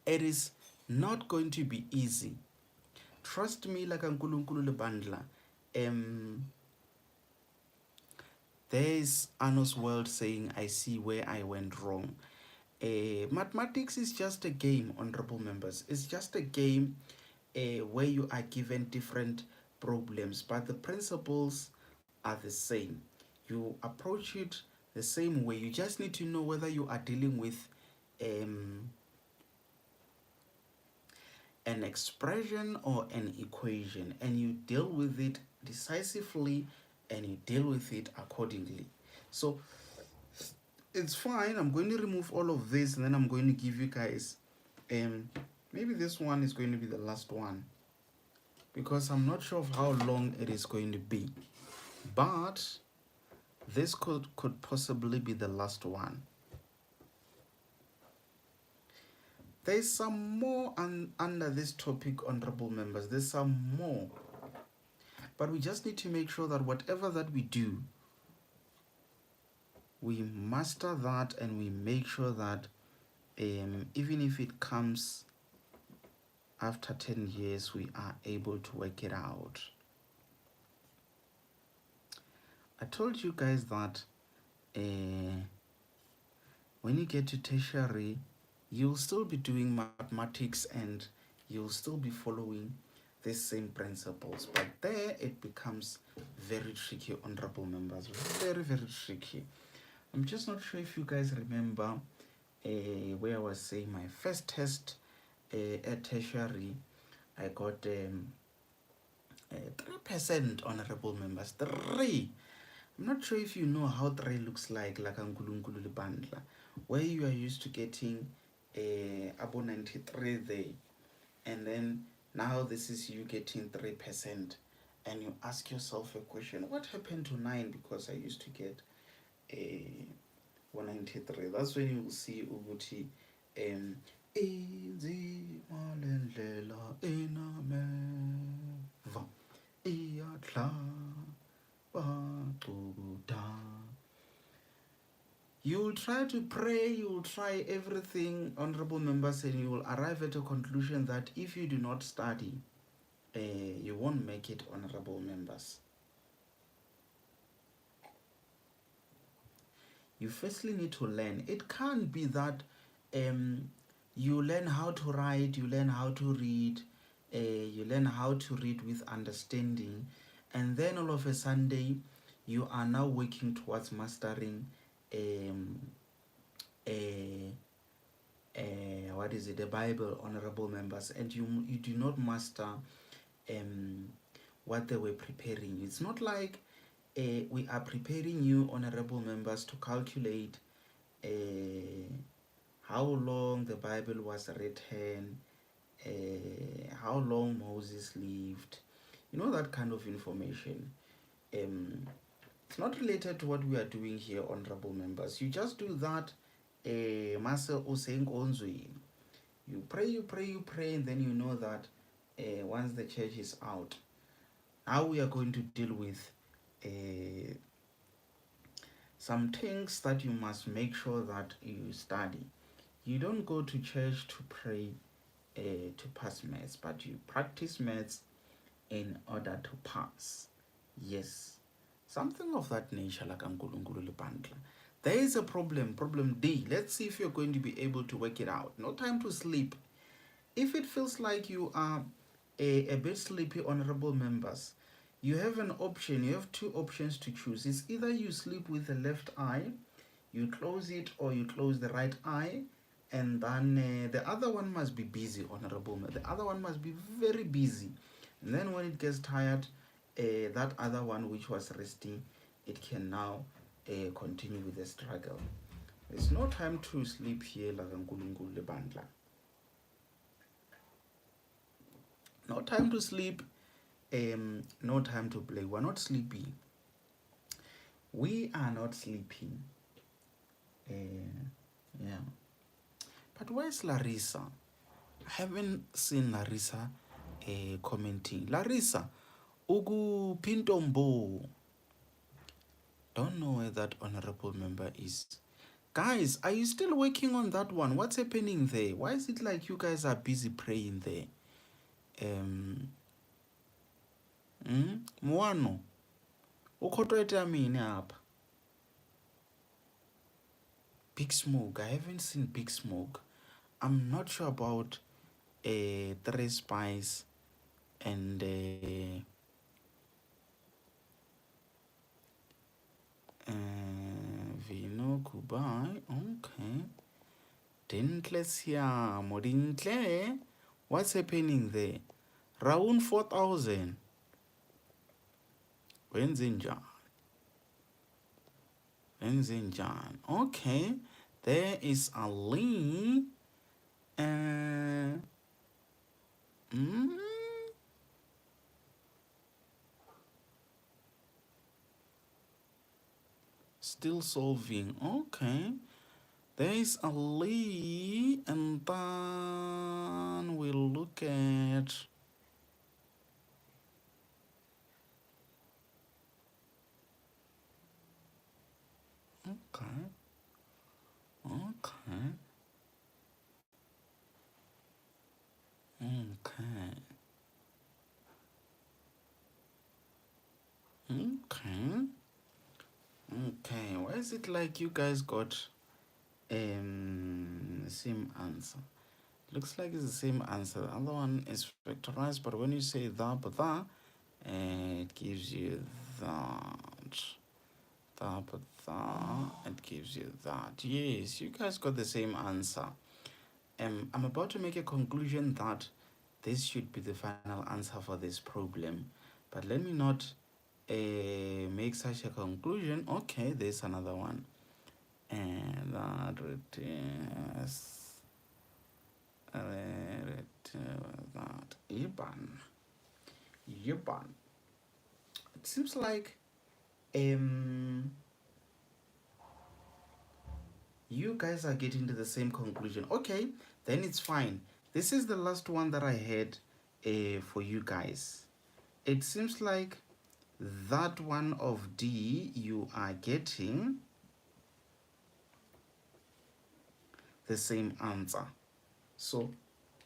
It is not going to be easy. Trust me, like uNkulunkulu lebandla. There's Arno's World saying, I see where I went wrong. Mathematics is just a game, honorable members. It's just a game where you are given different problems, but the principles are the same. You approach it the same way. You just need to know whether you are dealing with an expression or an equation, and you deal with it decisively and you deal with it accordingly. So it's fine. I'm going to remove all of this and then I'm going to give you guys maybe this one is going to be the last one because I'm not sure of how long it is going to be, but this could possibly be the last one. There's some more under this topic, honorable members. There's some more, but we just need to make sure that whatever that we do, we master that and we make sure that even if it comes after 10 years, we are able to work it out. I told you guys that when you get to tertiary, you'll still be doing mathematics and you'll still be following the same principles, but there it becomes very tricky, honorable members. Very, very tricky. I'm just not sure if you guys remember where I was saying my first test at tertiary, I got 3%, honorable members. 3. I'm not sure if you know how 3 looks like uNkulunkulu lebandla, where you are used to getting about 93 there, and then now this is you getting 3%, and you ask yourself a question: what happened to 9? Because I used to get 193. That's when you will see ukuthi inzima lendlela inameva iyadla bacukuda. You'll try to pray, you'll try everything, honorable members, and you will arrive at a conclusion that if you do not study, you won't make it, honorable members. You firstly need to learn. It can't be that you learn how to write, you learn how to read, you learn how to read with understanding, and then all of a Sunday you are now working towards mastering what is it, the Bible, honorable members, and you do not master what they were preparing you. It's not like we are preparing you, honorable members, to calculate how long the Bible was written, how long Moses lived, you know, that kind of information. It's not related to what we are doing here, honorable members. You just do that. You pray, and then you know that once the church is out, now we are going to deal with some things that you must make sure that you study. You don't go to church to pray to pass maths, but you practice maths in order to pass. Yes, something of that nature, like uNkulunkulu lebandla. There is a problem D. Let's see if you're going to be able to work it out. No time to sleep. If it feels like you are a bit sleepy, honorable members, you have an option. You have 2 options to choose. It's either you sleep with the left eye, you close it, or you close the right eye, and then the other one must be busy, honorable members. The other one must be very busy. And then when it gets tired, that other one which was resting, it can now continue with the struggle. There's no time to sleep here like uNkulunkulu bandla. No time to sleep, no time to play. We're not sleeping. We are not sleeping. Yeah. But where's Larissa? I haven't seen Larissa commenting. Larissa, Ugu Pintombo. Don't know where that honorable member is. Guys, are you still working on that one? What's happening there? Why is it like you guys are busy praying there? Moano. Ukhotoeta mini apha. Big Smoke. I haven't seen Big Smoke. I'm not sure about Three Spies and Vino Kubai. Okay. Dintle siamo. Dintle. What's happening there? Round 4,000. When's in John? When's in John? Okay. There is Ali. Mm, still solving. Okay. There is Ali, and then we'll look at. Okay. Okay. Okay. Okay. Okay. Why is it like you guys got same answer? Looks like it's the same answer. The other one is factorized, but when you say the, but the, it gives you that. The, but the, it gives you that. Yes, you guys got the same answer. I'm about to make a conclusion that this should be the final answer for this problem, but let me not make such a conclusion. Okay, there's another one, and that is that Iban. It seems like you guys are getting to the same conclusion. Okay, then it's fine. This is the last one that I had for you guys. It seems like that one of D, you are getting the same answer. So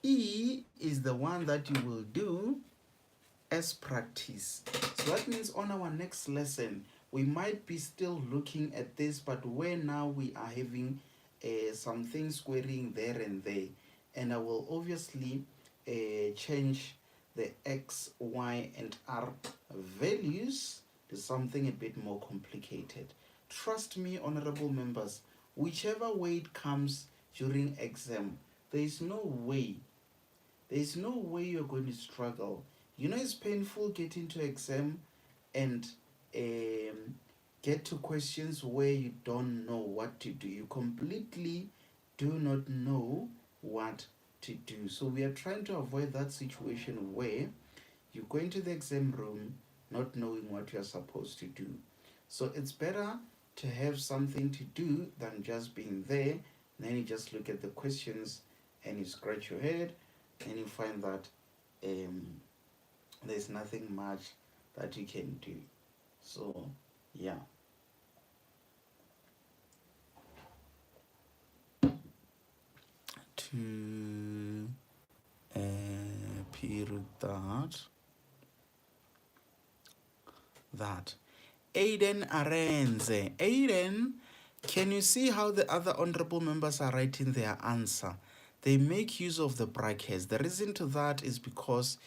E is the one that you will do as practice. So that means on our next lesson, we might be still looking at this, but where now we are having some things squaring there and there. And I will obviously change the X, Y, and R values to something a bit more complicated. Trust me, honorable members, whichever way it comes during exam, there is no way you're going to struggle. You know, it's painful getting to exam and get to questions where you don't know what to do. You completely do not know what to do. So we are trying to avoid that situation where you go into the exam room not knowing what you're supposed to do. So it's better to have something to do than just being there. Then you just look at the questions and you scratch your head and you find that there's nothing much that you can do. So yeah. To period that Aiden Arenze. Aiden, can you see how the other honorable members are writing their answer? They make use of the brackets. The reason to that is because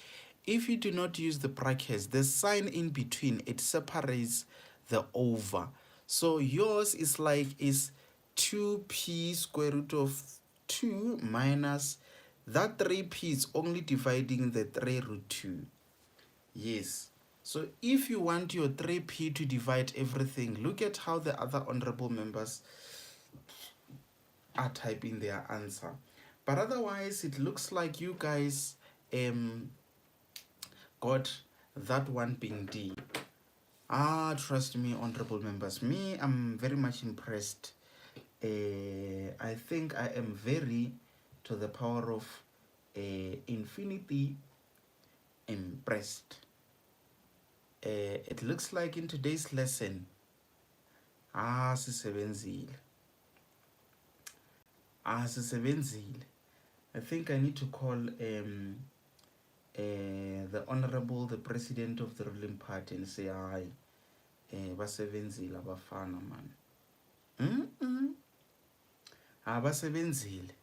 if you do not use the brackets, the sign in between, it separates the over. So yours is 2p square root of 2 minus that 3p is only dividing the 3 root 2. Yes. So if you want your 3P to divide everything, look at how the other honorable members are typing their answer. But otherwise, it looks like you guys got that one being D. Trust me, honorable members. Me, I'm very much impressed. I think I am very, to the power of infinity, impressed. It looks like in today's lesson, sisebenzile. Sisebenzile. I think I need to call the honorable, the president of the ruling party and say, hi, basebenzile abafana man. Basebenzile.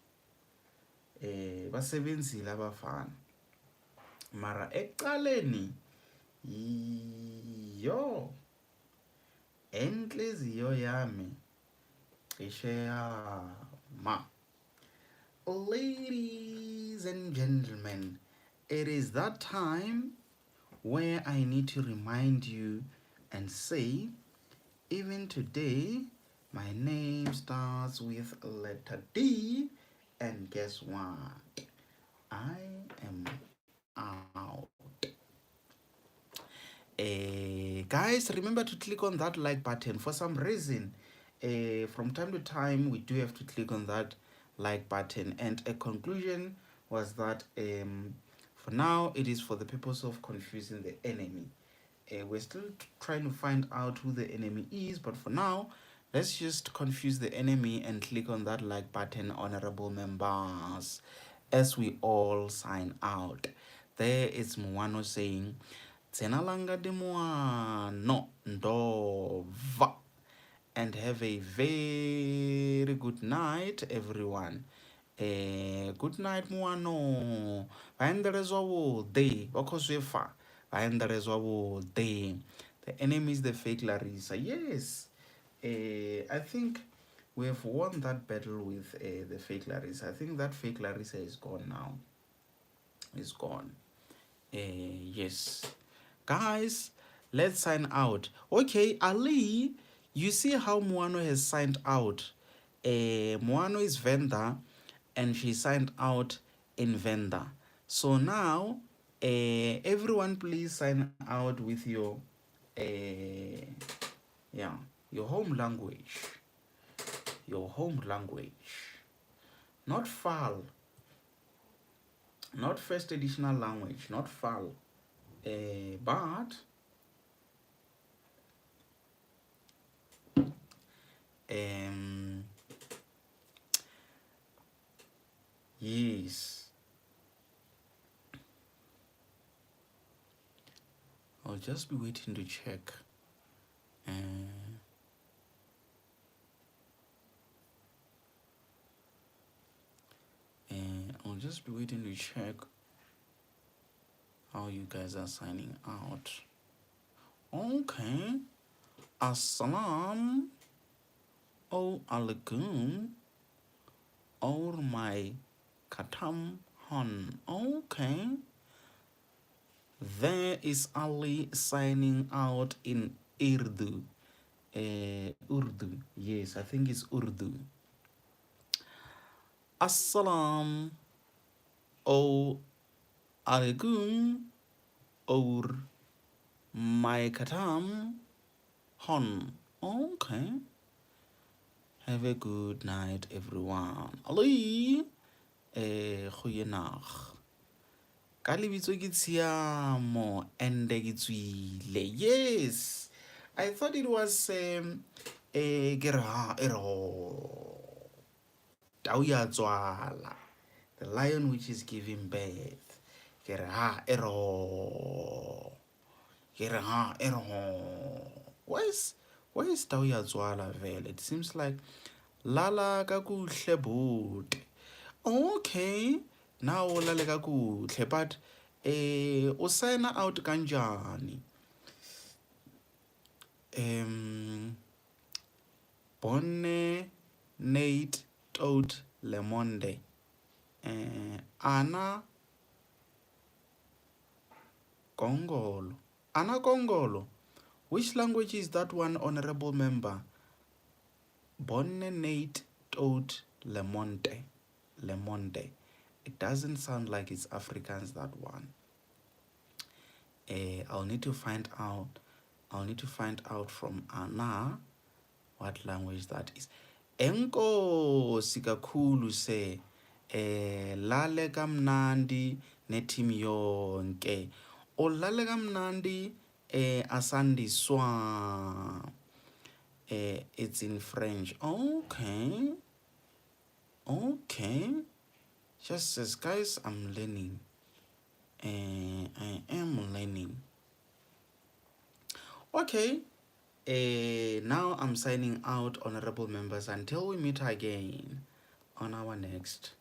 Basebenzile abafana. Mara ekuqaleni yo enhliziyo yami cishe yama. Ladies and gentlemen, it is that time where I need to remind you and say, even today, my name starts with letter D, and guess what? I am out. Guys, remember to click on that like button. For some reason, from time to time, we do have to click on that like button. And a conclusion was that for now, it is for the purpose of confusing the enemy. We're still trying to find out who the enemy is, but for now, let's just confuse the enemy and click on that like button, honorable members, as we all sign out. There is Muano saying, Tsenalanga de Muano Ndova. And have a very good night, everyone. Good night, Muano. Vaendelezwa wude. Wakozwefa. Vaendelezwa wude. The enemy is the fake Larissa. Yes. I think we have won that battle with the fake Larissa. I think that fake Larissa is gone now. It's gone. Yes. Guys, let's sign out. Okay, Ali, you see how Moano has signed out. Moano is vendor and she signed out in vendor. So now, everyone please sign out with your, yeah, your home language. Your home language. Not FAL. Not first additional language. Not FAL. But yes, I'll just be waiting to check. I'll just be waiting to check how you guys are signing out. Okay. Assalam alaikum or my katam hon. Okay. There is Ali signing out in Urdu. Urdu. Yes, I think it's Urdu. Assalam alaikum or my katam hon. Okay. Have a good night, everyone. Ali, goeienaand. Ka lebitso ke tshiamo and ke tswile. Yes, I thought it was ke re ha tau ya tswala, the lion which is giving birth. Ke re ha ke re ha why is tau ya tswala vele? It seems like lala ka kuhle bhuti. Okay, now lale kakuhle, but u sign out kanjani? Bonne Nate Tot Lemonde. Ana Gongolo. Anakongolo. Which language is that one, honorable member? Bonne Nate Toad Lemonte. Lemonte. It doesn't sound like it's Afrikaans, that one. I'll need to find out. I'll need to find out from Anna what language that is. Enkosi kakhulu se lale kamnandi netim yonke. Olale kamnandi asandiswa. It's in French. Okay. Okay. Just as guys, I'm learning. I am learning. Okay. Now I'm signing out, honorable members, until we meet again on our next